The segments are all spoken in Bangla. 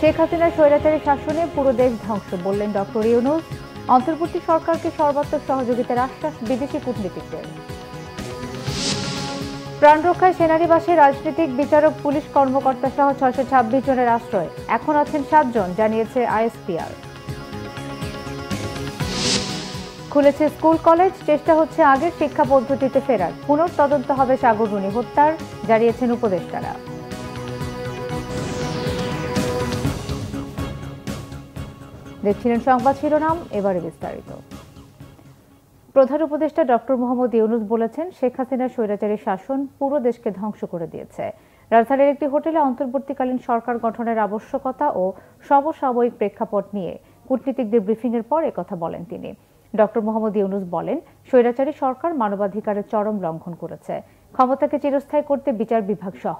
শেখ হাসিনার স্বৈরাচারী শাসনে পুরো দেশ ধ্বংস বললেন ডক্টর ইউনূস। অন্তর্বর্তী সরকারকে সর্বাত্মক সহযোগিতার আশ্বাস বিদেশি কূটনীতিকদের। প্রাণ রক্ষায় সেনানিবাসে রাজনৈতিক বিচারক, পুলিশ কর্মকর্তা সহ ৬২৬ জনের আশ্রয়। এখন আছেন ৭ জন, জানিয়েছে আইএসপিআর। খুলেছে স্কুল কলেজ, চেষ্টা হচ্ছে আগের শিক্ষা পদ্ধতিতে ফেরার। পুনঃতদন্ত হবে সাগররুনি হত্যার, জানিয়েছেন উপদেষ্টারা। দেখছিলেন সংবাদ শিরোনাম, এবারে বিস্তারিত। প্রধান উপদেষ্টা ডক্টর মোহাম্মদ ইউনূস বলেছেন, শেখ হাসিনার স্বৈরাচারী শাসন পুরো দেশকে ধ্বংস করে দিয়েছে। রাজধানীর একটি হোটেলে অন্তর্বর্তীকালীন সরকার গঠনের আবশ্যকতা ও সমসাময়িক প্রেক্ষাপট নিয়ে কূটনীতিকদের ব্রিফিংয়ের পর একথা বলেন তিনি। ডক্টর মোহাম্মদ ইউনূস বলেন, স্বৈরাচারী সরকার মানবাধিকারের চরম লঙ্ঘন করেছে। ক্ষমতাকে চিরস্থায়ী করতে বিচার বিভাগ সহ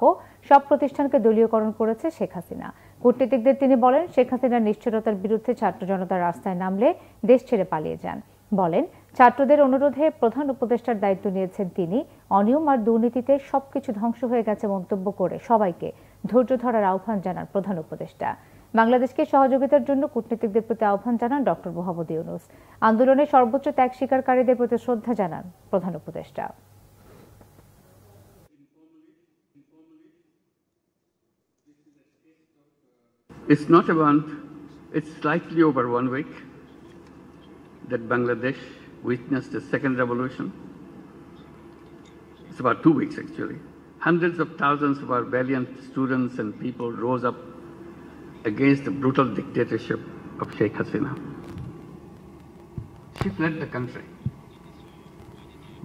সব প্রতিষ্ঠানকে দলীয়করণ করেছে শেখ হাসিনা। কূটনীতিকদের তিনি বলেন, শেখ হাসিনার নিষ্ঠুরতার বিরুদ্ধে ছাত্র জনতা রাস্তায় নামলে দেশ ছেড়ে পালিয়ে যান। বলেন, ছাত্রদের অনুরোধে প্রধান উপদেষ্টার দায়িত্ব নিয়েছেন তিনি। অনিয়ম আর দুর্নীতিতে সবকিছু ধ্বংস হয়ে গেছে মন্তব্য করে সবাইকে ধৈর্য ধরার আহ্বান জানান প্রধান উপদেষ্টা। বাংলাদেশকে সহযোগিতার জন্য কূটনীতিকদের প্রতি আহ্বান জানান ডক্টর মোহাম্মদ ইউনূস। আন্দোলনে সর্বোচ্চ ত্যাগ স্বীকারকারীদের প্রতি শ্রদ্ধা জানান প্রধান উপদেষ্টা। It's not about, it's slightly over 1 week that Bangladesh witnessed a second revolution. It's about 2 weeks actually. Hundreds of thousands of our valiant students and people rose up against the brutal dictatorship of Sheikh Hasina. She fled the country,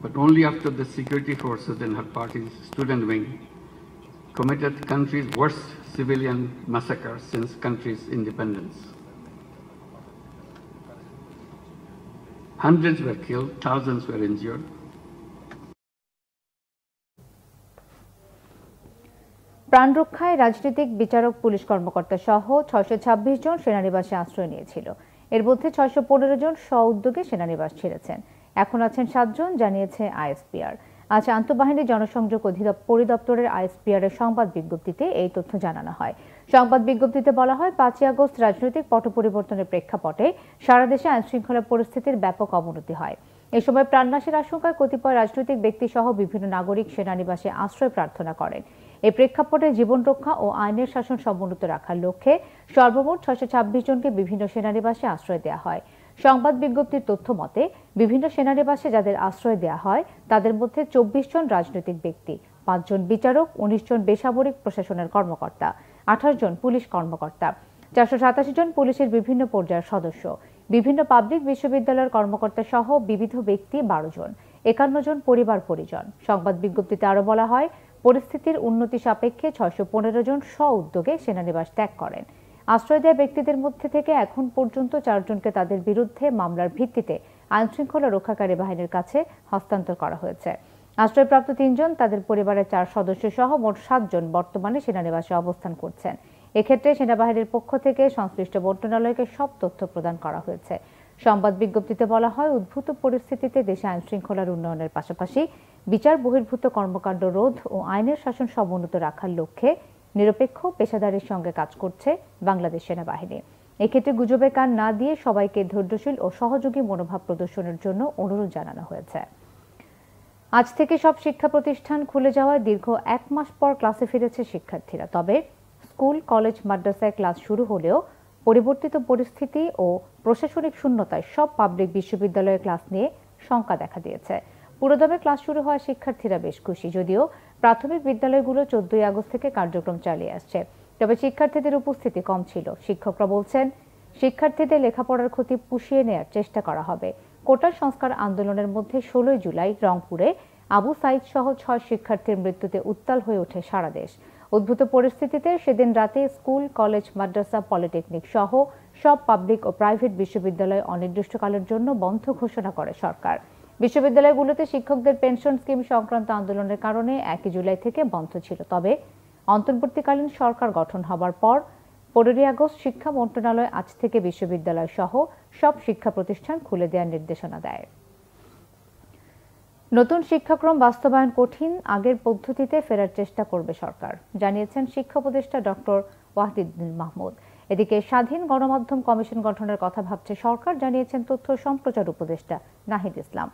but only after the security forces and her party's student wing committed the country's worst civilian massacre since country's independence. Hundreds were killed, thousands were injured. প্রাণ রক্ষায় রাজনৈতিক বিচারক, পুলিশ কর্মকর্তা সহ ৬২৬ জন সেনানিবাসে আশ্রয় নিয়েছিল। এর মধ্যে ৬১৫ জন স্ব-উদ্যোগে সেনানিবাস ছেড়েছেন। এখন আছেন ৭ জন, জানিয়েছে আইএসপিআর। আজ আন্তঃবাহিনী জনসংযোগ পরিদপ্তরের আইএসপিআর এর সংবাদ বিজ্ঞপ্তিতে এই তথ্য জানানো হয়। সংবাদ বিজ্ঞপ্তিতে বলা হয়, ৫ই আগস্ট রাজনৈতিক পট পরিবর্তনের প্রেক্ষাপটে সারা দেশে আইনশৃঙ্খলা পরিস্থিতির ব্যাপক অবনতি হয়। এ সময় প্রাণনাশের আশঙ্কায় কতিপয় রাজনৈতিক ব্যক্তি সহ বিভিন্ন নাগরিক সেনানিবাসে আশ্রয় প্রার্থনা করেন। এই প্রেক্ষাপটে জীবন রক্ষা ও আইনের শাসন সমুন্নত রাখার লক্ষ্যে সর্বমোট ৬২৬ জনকে বিভিন্ন সেনানিবাসে আশ্রয় দেওয়া হয়। সংবাদ বিজ্ঞপ্তির তথ্য মতে, বিভিন্ন সেনানিবাসে যাদের আশ্রয় দেওয়া হয় তাদের মধ্যে ২৪ জন রাজনৈতিক ব্যক্তি, ৫ জন বিচারক, ১৯ জন বেসামরিক প্রশাসনের কর্মকর্তা, ২৮ জন পুলিশ কর্মকর্তা, ৪৮৭ জন পুলিশের বিভিন্ন পর্যায়ের সদস্য, বিভিন্ন পাবলিক বিশ্ববিদ্যালয়ের কর্মকর্তা সহ বিবিধ ব্যক্তি ১২ জন, ৫১ জন পরিবার পরিজন। সংবাদ বিজ্ঞপ্তিতে আরও বলা হয়, পরিস্থিতির উন্নতি সাপেক্ষে ৬১৫ জন স্ব-উদ্যোগে সেনানিবাস ত্যাগ করেন। আশ্রয় দেওয়া ব্যক্তিদের মধ্যে থেকে এখন পর্যন্ত ৪ জনকে তাদের বিরুদ্ধে মামলার ভিত্তিতে আইনশৃঙ্খলা রক্ষাকারী বাহিনীর কাছে হস্তান্তর করা হয়েছে। আশ্রয়প্রাপ্ত ৩ জন, তাদের পরিবারের ৪ সদস্য সহ মোট ৭ জন বর্তমানে সেনানিবাসে অবস্থান করছেন। এক্ষেত্রে সেনাবাহিনীর পক্ষ থেকে সংশ্লিষ্ট মন্ত্রণালয়কে সব তথ্য প্রদান করা হয়েছে। সংবাদ বিজ্ঞপ্তিতে বলা হয়, উদ্ভূত পরিস্থিতিতে দেশে আইনশৃঙ্খলার উন্নয়নের পাশাপাশি বিচার বহির্ভূত কর্মকাণ্ড রোধ ও আইনের শাসন সমুন্নত রাখার লক্ষ্যে নিরপেক্ষ পেশাদারির সঙ্গে কাজ করছে বাংলাদেশ সেনাবাহিনী। এক্ষেত্রে গুজবে কান না দিয়ে সবাইকে ধৈর্যশীল ও সহযোগী মনোভাব প্রদর্শনের জন্য অনুরোধ জানানো হয়েছে। আজ থেকে সব শিক্ষা প্রতিষ্ঠান খুলে যাওয়ায় দীর্ঘ ১ মাস পর ক্লাসে ফিরেছে শিক্ষার্থীরা। তবে স্কুল, কলেজ, মাদ্রাসায় ক্লাস শুরু হলেও পরিবর্তিত পরিস্থিতি ও প্রশাসনিক শূন্যতায় সব পাবলিক বিশ্ববিদ্যালয়ে ক্লাস নিয়ে শঙ্কা দেখা দিয়েছে। পুরোদমে ক্লাস শুরু হওয়া শিক্ষার্থীরা বেশ খুশি, যদিও প্রাথমিক বিদ্যালয়গুলো ১৪ই আগস্ট থেকে কার্যক্রম চালিয়ে আসছে। তবে শিক্ষার্থীদের উপস্থিতি কম ছিল। শিক্ষকরা বলছেন, শিক্ষার্থীদের লেখাপড়ার ক্ষতি পুষিয়ে নেয়ার চেষ্টা করা হবে। কোটা সংস্কার আন্দোলনের মধ্যে ১৬ জুলাই রংপুরে আবু সাইদ সহ ৬ শিক্ষার্থীর মৃত্যুতে উত্তাল হয়ে ওঠে সারা দেশ। উদ্ভূত পরিস্থিতিতে সেদিন রাতে স্কুল, কলেজ, মাদ্রাসা, পলিটেকনিক সহ সব পাবলিক ও প্রাইভেট বিশ্ববিদ্যালয় অনির্দিষ্টকালের জন্য বন্ধ ঘোষণা করে সরকার। বিশ্ববিদ্যালয়গুলোতে শিক্ষকদের পেনশন স্কিম সংক্রান্ত আন্দোলনের কারণে ১ জুলাই থেকে বন্ধ ছিল। তবে অন্তর্বর্তীকালীন সরকার গঠন হবার পর ১৫ই আগস্ট শিক্ষা মন্ত্রণালয় আজ থেকে বিশ্ববিদ্যালয় সহ সব শিক্ষা প্রতিষ্ঠান খুলে দেওয়ার নির্দেশনা দেয়। নতুন শিক্ষাক্রম বাস্তবায়ন কঠিন, আগের পদ্ধতিতে ফেরার চেষ্টা করবে সরকার, জানিয়েছেন শিক্ষা উপদেষ্টা ডক্টর ওয়াহিদুদ্দিন মাহমুদ। এদিকে স্বাধীন গণমাধ্যম কমিশন গঠনের কথা ভাবছে সরকার, জানিয়েছেন তথ্য সম্প্রচার উপদেষ্টা নাহিদ ইসলাম।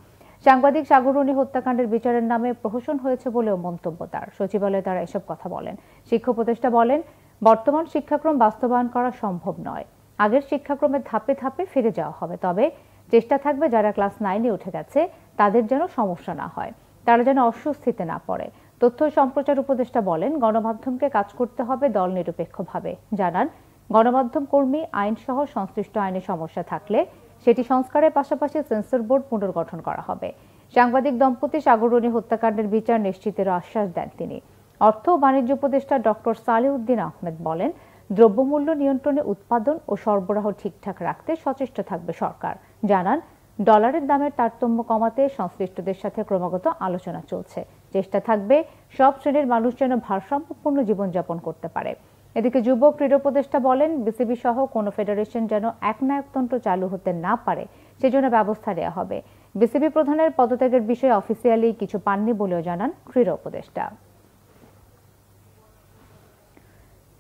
সাংবাদিক সাগররুনি হত্যাকাণ্ডের বিচারের নামে প্রহসন হয়েছে বলেও মন্তব্য তার। সচিবালয়ে তারা এসব কথা বলেন। শিক্ষা উপদেষ্টা বলেন, বর্তমান শিক্ষাক্রম বাস্তবায়ন করা সম্ভব নয়। আগের শিক্ষাক্রমের ধাপে ধাপে ফিরে যাওয়া হবে, তবে চেষ্টা থাকবে যারা ক্লাস 9-এ উঠে গেছে তাদের যেন সমস্যা না হয়, তারা যেন অস্বস্তিতে না পড়ে। তথ্য সম্প্রচার উপদেষ্টা বলেন, গণমাধ্যমকে কাজ করতে হবে দল নিরপেক্ষভাবে। জানান, গণমাধ্যম কর্মী আইন সহ সংশ্লিষ্ট আইনে সমস্যা থাকলে সেটি সংস্কারের পাশাপাশি সেন্সর বোর্ড পুনর্গঠন করা হবে। সাংবাদিক দম্পতি সাগররুনি হত্যাকাণ্ডের বিচার নিশ্চিতের আশ্বাস দেন তিনি। অর্থ ও বাণিজ্য উপদেষ্টা ডক্টর সালেউদ্দিন আহমেদ বলেন, দ্রব্যমূল্য নিয়ন্ত্রণে উৎপাদন ও সরবরাহ ঠিকঠাক রাখতে সচেষ্ট থাকবে সরকার। জানান, ডলারের দামের তারতম্য কমাতে সংশ্লিষ্টদের সাথে ক্রমাগত আলোচনা চলছে। চেষ্টা থাকবে সব শ্রেণীর মানুষ যেন ভারসাম্যপূর্ণ জীবনযাপন করতে পারে। এদিকে যুব ক্রীড়া উপদেষ্টা বলেন, বিসিবি সহ কোনো ফেডারেশন যেন একনায়কতন্ত্র চালু হতে না পারে সেজন্য ব্যবস্থা নেওয়া হবে। বিসিবি প্রধানের পদত্যাগের বিষয়ে অফিসিয়ালি কিছু পাননি বলেও জানান ক্রীড়া উপদেষ্টা।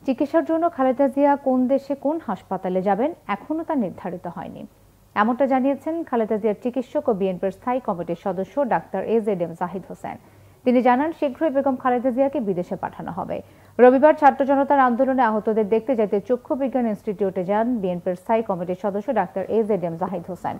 চিকিৎসার জন্য খালেদা জিয়া কোন দেশে কোন হাসপাতালে যাবেন এখনও তা নির্ধারিত হয়নি, এমনটা জানিয়েছেন খালেদা জিয়ার চিকিৎসক ও বিএনপির স্থায়ী কমিটির সদস্য ডাক্তার AZM জাহিদ হোসেন। তিনি জানান, শীঘ্রই বেগম খালেদা জিয়াকে বিদেশে পাঠানো হবে। রবিবার ছাত্র জনতার আন্দোলনে আহতদের দেখতে জাতীয় চক্ষু বিজ্ঞান ইনস্টিটিউটে যান বিএনপির স্থায়ী কমিটির সদস্য ডাক্তার AZM জাহিদ হোসেন।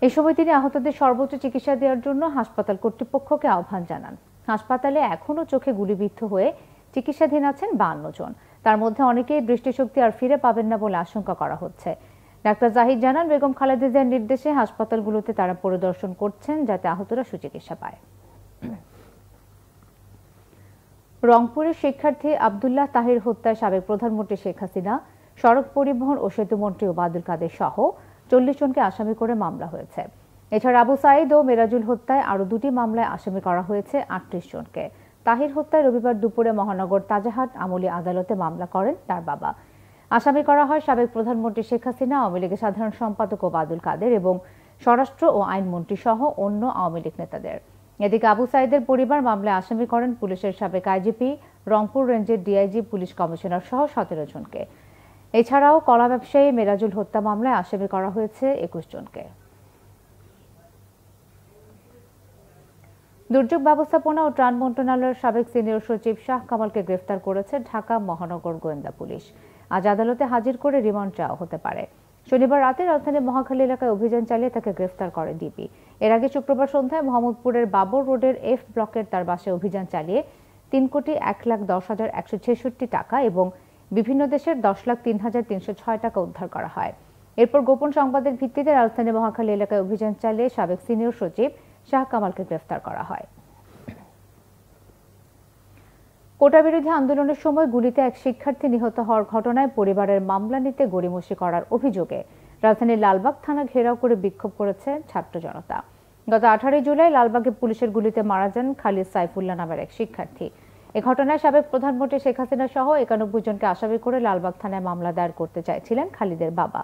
এই সময় তিনি আহতদের সর্বোচ্চ চিকিৎসা দেওয়ার জন্য হাসপাতাল কর্তৃপক্ষকে আহ্বান জানান। হাসপাতালে এখনও চোখে গুলিবিদ্ধ হয়ে চিকিৎসাধীন আছেন 52 জন। তার মধ্যে অনেকেই দৃষ্টিশক্তি আর ফিরে পাবেন না বলে আশঙ্কা করা হচ্ছে। ডাক্তার জাহিদ জানান, বেগম খালেদা জিয়ার নির্দেশে হাসপাতালগুলোতে তারা পরিদর্শন করছেন যাতে আহতরা সুচিকিৎসা পায়। রংপুরের শিক্ষার্থী আব্দুল্লাহ তাহির হত্যায় সাবেক প্রধানমন্ত্রী শেখ হাসিনা, সড়ক পরিবহন ও সেতুমন্ত্রী ওবায়দুল কাদের সহ 40 জনকে আসামি করে মামলা হয়েছে। এছাড়া আবু সাঈদ ও মেরাজুল হত্যায় আরও 2টি মামলায় আসামি করা হয়েছে 38 জনকে। তাহির হত্যায় রবিবার দুপুরে মহানগর তাজাহাট আমলি আদালতে মামলা করেন তার বাবা। আসামি করা হয় সাবেক প্রধানমন্ত্রী শেখ হাসিনা, আওয়ামী লীগের সাধারণ সম্পাদক ওবায়দুল কাদের এবং স্বরাষ্ট্র ও আইনমন্ত্রী সহ অন্য আওয়ামী লীগ নেতাদের। এদিকে আবু সাঈদের পরিবার মামলায় আসামি করেন পুলিশের সাবেক আইজিপি, রংপুর রেঞ্জের ডিআইজি, পুলিশ কমিশনার সহ 17 জনকে। এছাড়াও কলা ব্যবসায়ী মেরাজুল হত্যা মামলায় আসামি করা হয়েছে 21 জনকে। দুর্যোগ ব্যবস্থাপনা ও ত্রাণ মন্ত্রণালয়ের সাবেক সিনিয়র সচিব শাহ কামালকে গ্রেফতার করেছে ঢাকা মহানগর গোয়েন্দা পুলিশ। আজ আদালতে হাজির করে রিমান্ড চাওয়া হতে পারে। শনিবার রাতে রাজধানীর মহাখালী এলাকায় অভিযান চালিয়ে তাকে গ্রেফতার করে ডিবি। এর আগে শুক্রবার সন্ধ্যায় মোহাম্মদপুরের বাবর রোডের F ব্লকের তার বাসায় অভিযান চালিয়ে 3,10,10,166 টাকা এবং বিভিন্ন দেশের 10,03,306 টাকা উদ্ধার করা হয়। এরপর গোপন সংবাদের ভিত্তিতে রাজধানীর মহাখালী এলাকায় অভিযান চালিয়ে সাবেক সিনিয়র সচিব শাহ কামালকে গ্রেফতার করা হয়। কোটা বিরোধী আন্দোলনের সময় গুলিতে এক শিক্ষার্থী নিহত হওয়ার ঘটনায় পরিবারের মামলা নিতে গড়িমসি করার অভিযোগে রাজধানীর লালবাগ থানা ঘেরাও করে বিক্ষোভ করেছে ছাত্র জনতা। গত 18 জুলাই লালবাগে পুলিশের গুলিতে মারা যান খালিদ সাইফুল্লাহ নামের এক শিক্ষার্থী। এ ঘটনায় সাবেক প্রধানমন্ত্রী শেখ হাসিনা সহ 91 জনকে আসামি করে লালবাগ থানায় মামলা দায়ের করতে চাইছিলেন খালিদের বাবা।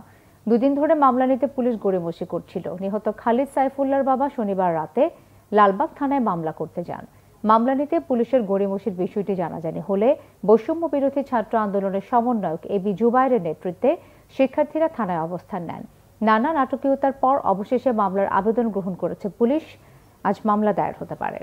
দুদিন ধরে মামলা নিতে পুলিশ গড়িমসি করছিল। নিহত খালিদ সাইফুল্লাহর বাবা শনিবার রাতে লালবাগ থানায় মামলা করতে যান। মামলা নিতে পুলিশের গড়িমসির বিষয়টি জানাজানি হলে বৈষম্য বিরোধী ছাত্র আন্দোলনের সমন্বয়ক এবি জুবায়েরের নেতৃত্বে শিক্ষার্থীরা থানায় অবস্থান নেন। নানা নাটকীয়তার পর অবশেষে মামলার আবেদন গ্রহণ করেছে পুলিশ। আজ মামলা দায়ের হতে পারে।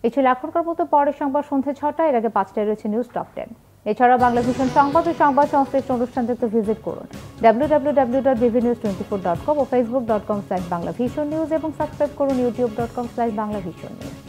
এই ছিল এখনকার মতো। পরের সংবাদ সন্ধ্যা 6টায়, এর আগে 5টায় রয়েছে নিউজ টপ 10। এছাড়াও বাংলা ভিশন সংবাদ ও সংবাদ সংশ্লিষ্ট অনুষ্ঠান দেখতে ভিজিট করুন www.bvnews24.com ও facebook.com/banglavisionnews এবং সাবস্ক্রাইব করুন youtube.com/banglavisionnews।